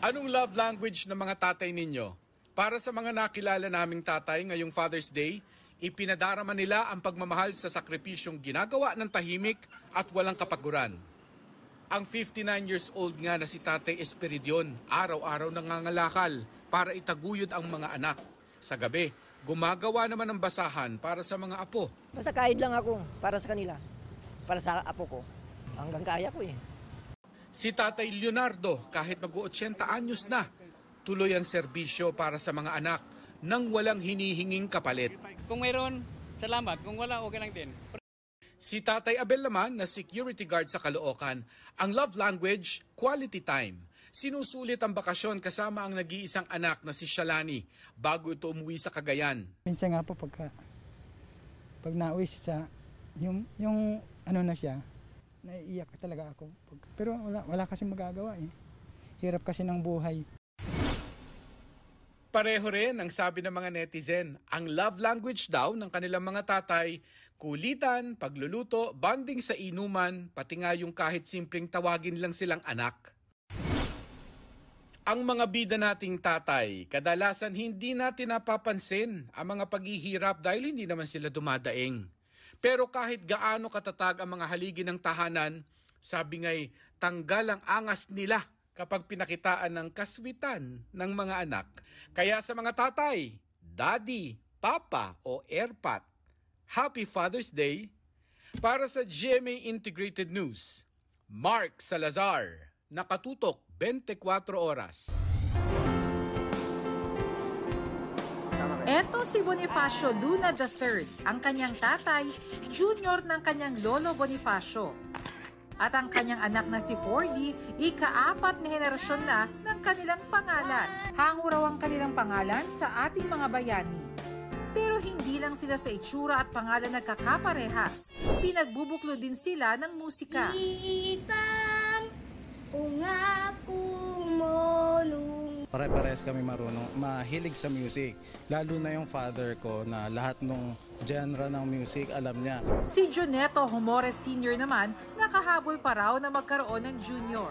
Anong love language ng mga tatay ninyo? Para sa mga nakilala naming tatay ngayong Father's Day, ipinadarama nila ang pagmamahal sa sakripisyong ginagawa ng tahimik at walang kapaguran. Ang 59 years old nga na si Tatay Esperidion, araw-araw nangangalakal para itaguyod ang mga anak. Sa gabi, gumagawa naman ng basahan para sa mga apo. Basta kahit lang ako para sa kanila, para sa apo ko. Hanggang kaya ko eh. Si Tatay Leonardo, kahit mag-80 anyos na, tuloy ang serbisyo para sa mga anak nang walang hinihinging kapalit. Kung mayroon, salamat. Kung wala, okay lang din. Si Tatay Abel naman na security guard sa Caloocan, ang love language, quality time. Sinusulit ang bakasyon kasama ang nag-iisang anak na si Shalani bago ito umuwi sa Cagayan. Minsan nga po pag nauwi siya, yung ano na siya, naiiyak talaga ako. Pero wala kasi magagawa eh. Hirap kasi ng buhay. Pareho rin ang sabi ng mga netizen, ang love language daw ng kanilang mga tatay, kulitan, pagluluto, bonding sa inuman, pati nga yung kahit simpleng tawagin lang silang anak. Ang mga bida nating tatay, kadalasan hindi natin napapansin ang mga paghihirap dahil hindi naman sila dumadaing. Pero kahit gaano katatag ang mga haligi ng tahanan, sabi nga'y tanggal ang angas nila kapag pinakitaan ng kaswitan ng mga anak. Kaya sa mga tatay, daddy, papa o airpat, Happy Father's Day! Para sa GMA Integrated News, Mark Salazar, nakatutok 24 oras. Eto si Bonifacio Luna III, ang kanyang tatay, junior ng kanyang lolo Bonifacio. At ang kanyang anak na si 4D, ika-4 na henerasyon na ng kanilang pangalan. Hango raw ang kanilang pangalan sa ating mga bayani. Pero hindi lang sila sa itsura at pangalan nagkakaparehas. Pinagbubuklo din sila ng musika. Pare-parehas kami marunong, mahilig sa music. Lalo na yung father ko na lahat ng genre ng music alam niya. Si Joneto Homores Sr. naman, nakahabol pa raw na magkaroon ng junior.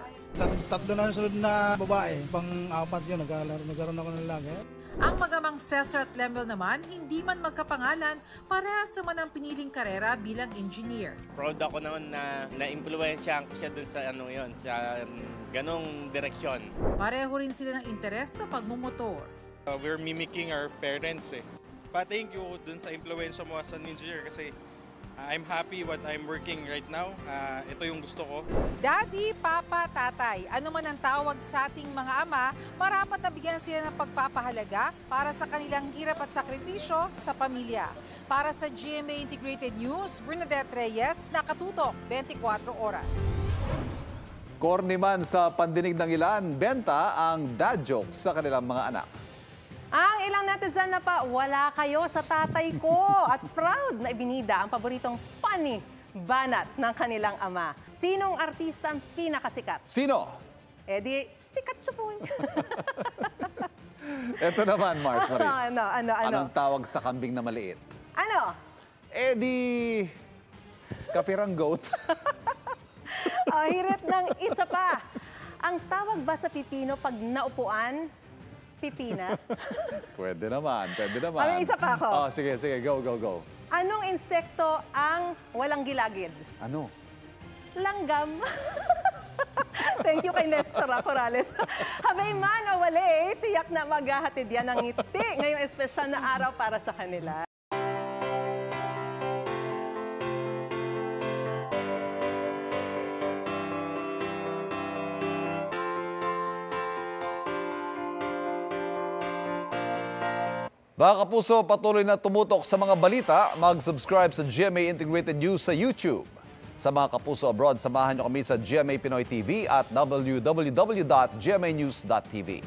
Tatlo na sunod na babae, pang-apat yun, nagkaroon ako ng lalaki. Ang magamang Cesar at Lemel naman, hindi man magkapangalan, parehas naman ang piniling karera bilang engineer. Proud ako naman na na-impluwensyahan ko siya dun sa sa ganong direksyon. Pareho rin sila ng interes sa pagmumotor. We're mimicking our parents eh. Thank you dun sa impluwensya mo as an engineer kasi I'm happy what I'm working right now. Ito yung gusto ko. Daddy, Papa, Tatay, ano man ang tawag sa ating mga ama, marapat na bigyan sila ng pagpapahalaga para sa kanilang hirap at sakripisyo sa pamilya. Para sa GMA Integrated News, Bernadette Reyes, nakatutok 24 oras. Corny man sa pandinig ng ilan, benta ang dad jokes sa kanilang mga anak. Ang ilang netizen na pa, wala kayo sa tatay ko at proud na ibinida ang paboritong funny banat ng kanilang ama. Sinong artista ang pinakasikat? Sino? Eh di, sikat siya po. Ito naman, Mars Maris. Ano? Anong tawag sa kambing na maliit? Ano? Eh di, kapirang goat. Hirit ng isa pa. Ang tawag ba sa pipino pag naupuan? Pipina? Pwede naman. May isa pa ako. Oh, sige, go. Anong insekto ang walang gilagid? Ano? Langgam. Thank you kay Nestor Corrales. Habay man o wali, tiyak na maghahatid yan ng ngiti ngayong espesyal na araw para sa kanila. Mga kapuso, patuloy na tumutok sa mga balita, mag-subscribe sa GMA Integrated News sa YouTube. Sa mga kapuso abroad, samahan niyo kami sa GMA Pinoy TV at www.gmanews.tv.